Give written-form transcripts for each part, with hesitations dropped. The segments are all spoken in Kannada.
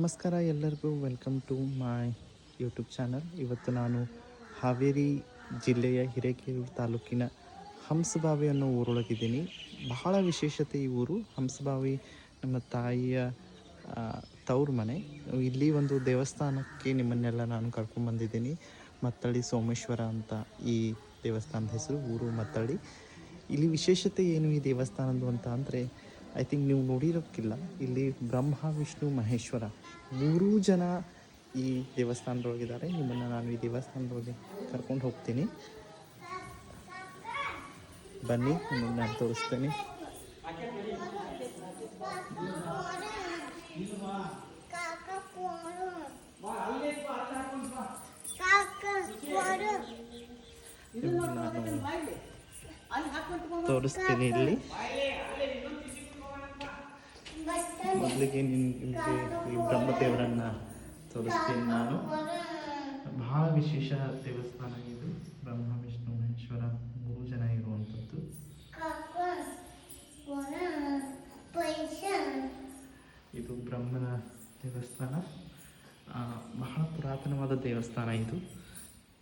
ನಮಸ್ಕಾರ ಎಲ್ಲರಿಗೂ, welcome to my YouTube channel. ಇವತ್ತು ನಾನು ಹಾವೇರಿ ಜಿಲ್ಲೆಯ ಹಿರೇಕೆರೂರು ತಾಲೂಕಿನ ಹಂಸಬಾವಿ ಅನ್ನೋ ಊರೊಳಗಿದ್ದೀನಿ. ಬಹಳ ವಿಶೇಷತೆ ಈ ಊರು. ಹಂಸಬಾವಿ ನಮ್ಮ ತಾಯಿಯ ತವ್ರ ಮನೆ. ಇಲ್ಲಿ ಒಂದು ದೇವಸ್ಥಾನಕ್ಕೆ ನಿಮ್ಮನ್ನೆಲ್ಲ ನಾನು ಕರ್ಕೊಂಡ್ಬಂದಿದ್ದೀನಿ. ಮತ್ತಳ್ಳಿ ಸೋಮೇಶ್ವರ ಅಂತ ಈ ದೇವಸ್ಥಾನದ ಹೆಸರು. ಊರು ಮತ್ತಳ್ಳಿ. ಇಲ್ಲಿ ವಿಶೇಷತೆ ಏನು ಈ ದೇವಸ್ಥಾನದ್ದು ಅಂತ ಅಂದರೆ, ಐ ಥಿಂಕ್ ನೀವು ನೋಡಿರೋಕ್ಕಿಲ್ಲ, ಇಲ್ಲಿ ಬ್ರಹ್ಮ ವಿಷ್ಣು ಮಹೇಶ್ವರ ಮೂರೂ ಜನ ಈ ದೇವಸ್ಥಾನದೊಳಗಿದ್ದಾರೆ. ನಿಮ್ಮನ್ನು ನಾನು ಈ ದೇವಸ್ಥಾನದೊಳಗೆ ಕರ್ಕೊಂಡು ಹೋಗ್ತೀನಿ. ಬನ್ನಿ, ನಿಮ್ಮನ್ನು ನಾನು ತೋರಿಸ್ತೇನೆ. ನಾನು ತೋರಿಸ್ತೀನಿ. ಇಲ್ಲಿ ಮೊದಲಿಗೆ ನಿಮಗೆ ಈ ಬ್ರಹ್ಮದೇವರನ್ನು ತೋರಿಸ್ತೀನಿ ನಾನು. ಬಹಳ ವಿಶೇಷ ದೇವಸ್ಥಾನ ಇದು. ಬ್ರಹ್ಮ ವಿಷ್ಣು ಮಹೇಶ್ವರ ಮೂರು ಜನ ಇರುವಂಥದ್ದು. ಇದು ಬ್ರಹ್ಮನ ದೇವಸ್ಥಾನ. ಬಹಳ ಪುರಾತನವಾದ ದೇವಸ್ಥಾನ ಇದು.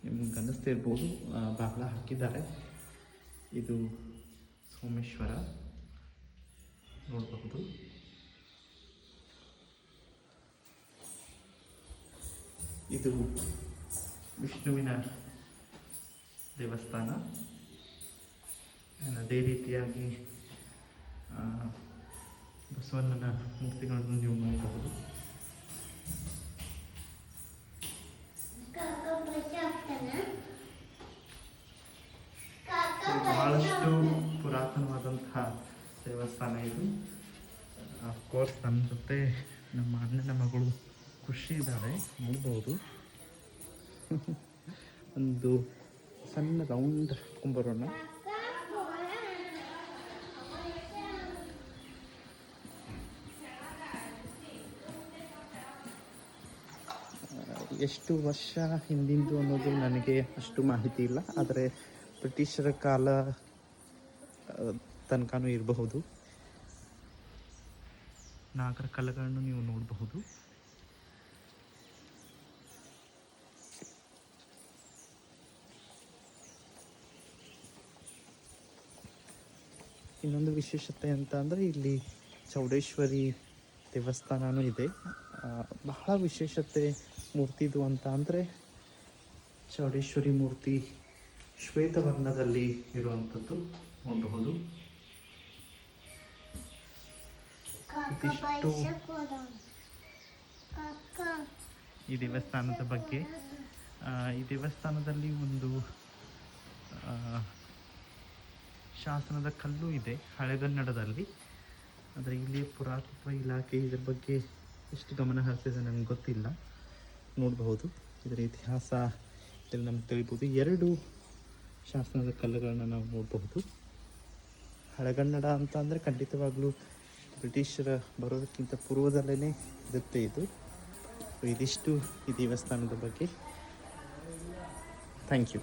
ನಿಮ್ಗೆ ಅನ್ನಿಸ್ತಾ ಇರ್ಬೋದು, ಬಾಗಿಲ ಹಾಕಿದ್ದಾರೆ. ಇದು ಸೋಮೇಶ್ವರ ನೋಡಬಹುದು. ಇದು ವಿಷ್ಣುವಿನ ದೇವಸ್ಥಾನ. ಅದೇ ರೀತಿಯಾಗಿ ಬಸವಣ್ಣನ ಮೂರ್ತಿಗಳನ್ನು ನೀವು ನೋಡಬಹುದು. ಬಹಳಷ್ಟು ಪುರಾತನವಾದಂತಹ ದೇವಸ್ಥಾನ ಇದು. ಅಫ್ಕೋರ್ಸ್ ನಮ್ಮ ಜೊತೆ ನಮ್ಮ ಅಣ್ಣನ ಮಗಳು ಖುಷಿ ಇದ್ದಾಳೆ, ನೋಡ್ಬೋದು. ಒಂದು ಸಣ್ಣ ರೌಂಡ್ ಹಾಕ್ಕೊಂಬರೋಣ. ಎಷ್ಟು ವರ್ಷ ಹಿಂದಿಂದು ಅನ್ನೋದು ನನಗೆ ಅಷ್ಟು ಮಾಹಿತಿ ಇಲ್ಲ, ಆದರೆ ಬ್ರಿಟಿಷರ ಕಾಲ ತನಕನೂ ಇರಬಹುದು. ನಾಗರ ಕಲೆಗಳನ್ನು ನೀವು ನೋಡಬಹುದು. ಇನ್ನೊಂದು ವಿಶೇಷತೆ ಅಂತ ಅಂದರೆ, ಇಲ್ಲಿ ಚೌಡೇಶ್ವರಿ ದೇವಸ್ಥಾನವೂ ಇದೆ. ಬಹಳ ವಿಶೇಷತೆ ಮೂರ್ತಿದು ಅಂತ ಅಂದರೆ, ಚೌಡೇಶ್ವರಿ ಮೂರ್ತಿ ಶ್ವೇತವರ್ಣದಲ್ಲಿ ಇರುವಂಥದ್ದು ನೋಡಬಹುದು. ಇದಿಷ್ಟು ಈ ದೇವಸ್ಥಾನದ ಬಗ್ಗೆ. ಈ ದೇವಸ್ಥಾನದಲ್ಲಿ ಒಂದು ಶಾಸನದ ಕಲ್ಲು ಇದೆ ಹಳೆಗನ್ನಡದಲ್ಲಿ. ಆದರೆ ಇಲ್ಲಿ ಪುರಾತತ್ವ ಇಲಾಖೆ ಇದರ ಬಗ್ಗೆ ಎಷ್ಟು ಗಮನ ಹರಿಸಿದೆ ನನಗೆ ಗೊತ್ತಿಲ್ಲ. ನೋಡಬಹುದು ಇದರ ಇತಿಹಾಸ ಇದರಲ್ಲಿ ನಮ್ಗೆ ತಿಳಿಬೋದು. 2 ಶಾಸನದ ಕಲ್ಲುಗಳನ್ನ ನಾವು ನೋಡಬಹುದು. ಹಳೆಗನ್ನಡ ಅಂತ ಅಂದರೆ ಖಂಡಿತವಾಗ್ಲೂ ಬ್ರಿಟಿಷರ ಬರೋದಕ್ಕಿಂತ ಪೂರ್ವದಲ್ಲೇ ಇರುತ್ತೆ ಇದು. ಇದಿಷ್ಟು ಈ ದೇವಸ್ಥಾನದ ಬಗ್ಗೆ. Thank you.